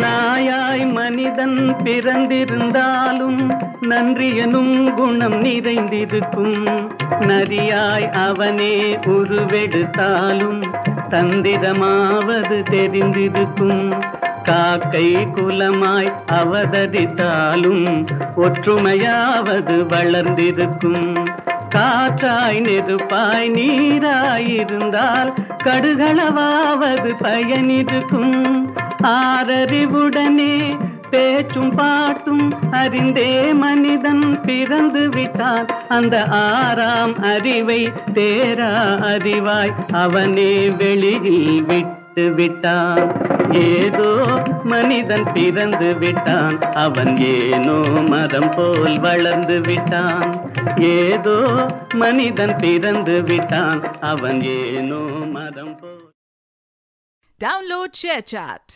நாயாய் மனிதன் பிறந்திருந்தாலும் நன்றி எனும் குணம் நிறைந்திருக்கும். நரியாய் அவனே உருவெடுத்தாலும் தந்திரமாவது தெரிந்திருக்கும். காக்கை குலமாய் அவதரித்தாலும் ஒற்றுமையாவது வளர்ந்திருக்கும். காற்றாய் நெருப்பாய் நீராயிருந்தால் கடுகளவாவது பயனிருக்கும். ஆறறிவுடனே பேச்சும் பாட்டும் அறிந்தே மனிதன் பிறந்து விட்டான். அந்த ஆறாம் அறிவை தேரா அறிவாய் அவனே வெளியில் விட்டு விட்டான். ஏதோ மனிதன் பிறந்து விட்டான், அவன் ஏனோ மரம் போல் வளர்ந்து விட்டான். ஏதோ மனிதன் பிறந்து விட்டான், அவன் ஏனோ மரம் போல். Download ShareChat.